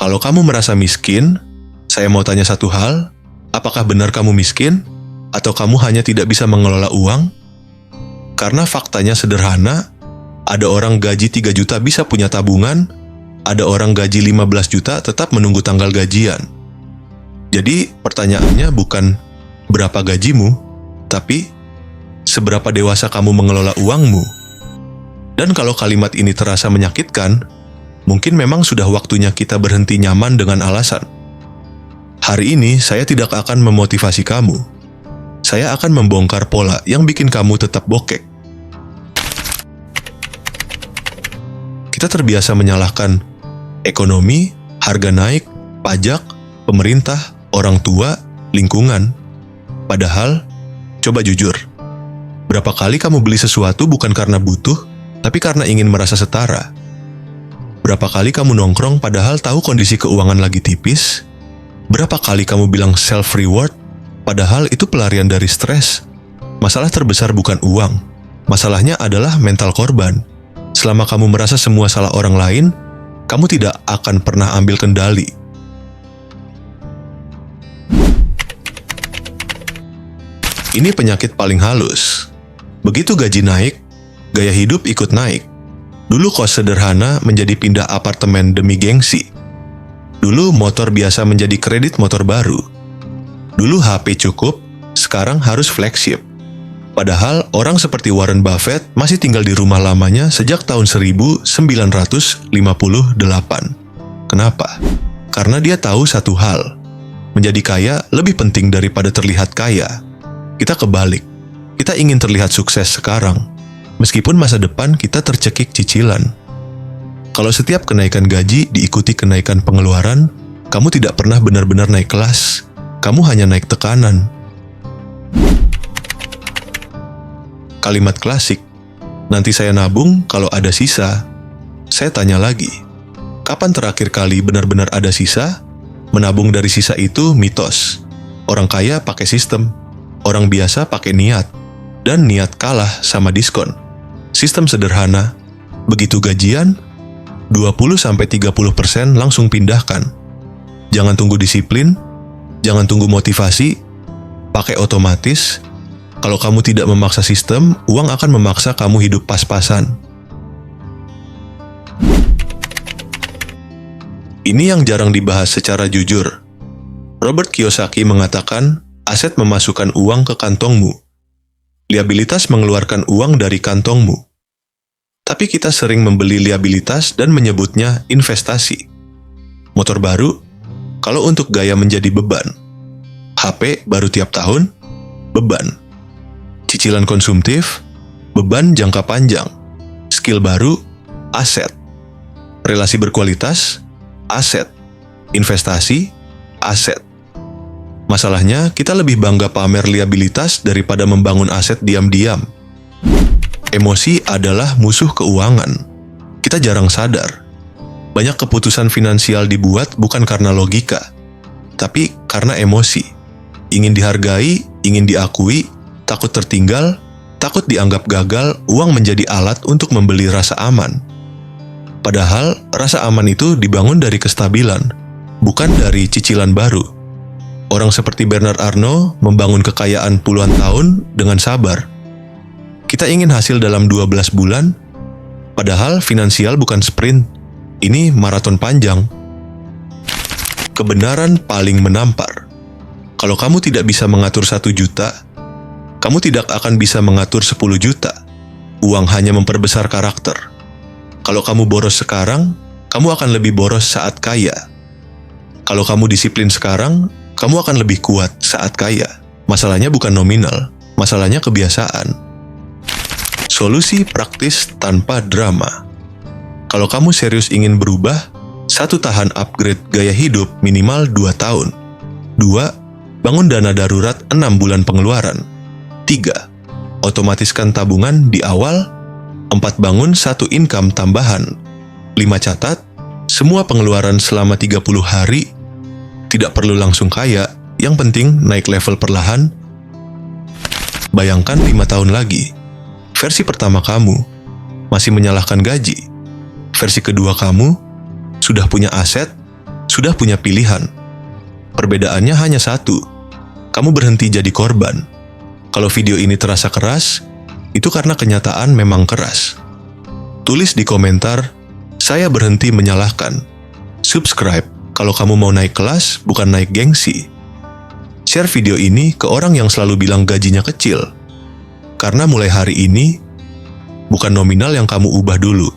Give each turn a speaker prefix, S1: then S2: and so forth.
S1: Kalau kamu merasa miskin, saya mau tanya satu hal, apakah benar kamu miskin? Atau kamu hanya tidak bisa mengelola uang? Karena faktanya sederhana, ada orang gaji 3 juta bisa punya tabungan, ada orang gaji 15 juta tetap menunggu tanggal gajian. Jadi pertanyaannya bukan berapa gajimu, tapi seberapa dewasa kamu mengelola uangmu. Dan kalau kalimat ini terasa menyakitkan, mungkin memang sudah waktunya kita berhenti nyaman dengan alasan. Hari ini saya tidak akan memotivasi kamu. Saya akan membongkar pola yang bikin kamu tetap bokek. Kita terbiasa menyalahkan ekonomi, harga naik, pajak, pemerintah, orang tua, lingkungan. Padahal, coba jujur. Berapa kali kamu beli sesuatu bukan karena butuh, tapi karena ingin merasa setara? Berapa kali kamu nongkrong padahal tahu kondisi keuangan lagi tipis? Berapa kali kamu bilang self-reward, padahal itu pelarian dari stres? Masalah terbesar bukan uang. Masalahnya adalah mental korban. Selama kamu merasa semua salah orang lain, kamu tidak akan pernah ambil kendali. Ini penyakit paling halus. Begitu gaji naik, gaya hidup ikut naik. Dulu kos sederhana menjadi pindah apartemen demi gengsi. Dulu motor biasa menjadi kredit motor baru. Dulu HP cukup, sekarang harus flagship. Padahal orang seperti Warren Buffett masih tinggal di rumah lamanya sejak tahun 1958. Kenapa? Karena dia tahu satu hal. Menjadi kaya lebih penting daripada terlihat kaya. Kita kebalik. Kita ingin terlihat sukses sekarang, meskipun masa depan kita tercekik cicilan. Kalau setiap kenaikan gaji diikuti kenaikan pengeluaran, kamu tidak pernah benar-benar naik kelas. Kamu hanya naik tekanan. Kalimat klasik, nanti saya nabung kalau ada sisa. Saya tanya lagi, kapan terakhir kali benar-benar ada sisa? Menabung dari sisa itu mitos. Orang kaya pakai sistem, orang biasa pakai niat. Dan niat kalah sama diskon. Sistem sederhana, begitu gajian, 20-30% langsung pindahkan. Jangan tunggu disiplin, jangan tunggu motivasi, pakai otomatis. Kalau kamu tidak memaksa sistem, uang akan memaksa kamu hidup pas-pasan. Ini yang jarang dibahas secara jujur. Robert Kiyosaki mengatakan, aset memasukkan uang ke kantongmu. Liabilitas mengeluarkan uang dari kantongmu. Tapi kita sering membeli liabilitas dan menyebutnya investasi. Motor baru, kalau untuk gaya menjadi beban. HP baru tiap tahun, beban. Cicilan konsumtif, beban jangka panjang. Skill baru, aset. Relasi berkualitas, aset. Investasi, aset. Masalahnya, kita lebih bangga pamer liabilitas daripada membangun aset diam-diam. Emosi adalah musuh keuangan. Kita jarang sadar. Banyak keputusan finansial dibuat bukan karena logika, tapi karena emosi. Ingin dihargai, ingin diakui, takut tertinggal, takut dianggap gagal, uang menjadi alat untuk membeli rasa aman. Padahal, rasa aman itu dibangun dari kestabilan, bukan dari cicilan baru. Orang seperti Bernard Arnault membangun kekayaan puluhan tahun dengan sabar. Kita ingin hasil dalam 12 bulan, padahal finansial bukan sprint, ini maraton panjang. Kebenaran paling menampar. Kalau kamu tidak bisa mengatur 1 juta, kamu tidak akan bisa mengatur 10 juta. Uang hanya memperbesar karakter. Kalau kamu boros sekarang, kamu akan lebih boros saat kaya. Kalau kamu disiplin sekarang, kamu akan lebih kuat saat kaya. Masalahnya bukan nominal, masalahnya kebiasaan. Solusi praktis tanpa drama. Kalau kamu serius ingin berubah, 1. Tahan upgrade gaya hidup minimal 2 tahun. 2. Bangun dana darurat 6 bulan pengeluaran. 3. Otomatiskan tabungan di awal. 4. Bangun 1 income tambahan. 5. Catat, semua pengeluaran selama 30 hari. Tidak perlu langsung kaya, yang penting naik level perlahan. Bayangkan 5 tahun lagi. Versi pertama kamu masih menyalahkan gaji. Versi kedua kamu sudah punya aset, sudah punya pilihan. Perbedaannya hanya satu, kamu berhenti jadi korban. Kalau video ini terasa keras, itu karena kenyataan memang keras. Tulis di komentar, saya berhenti menyalahkan. Subscribe kalau kamu mau naik kelas, bukan naik gengsi. Share video ini ke orang yang selalu bilang gajinya kecil. Karena mulai hari ini, bukan nominal yang kamu ubah dulu,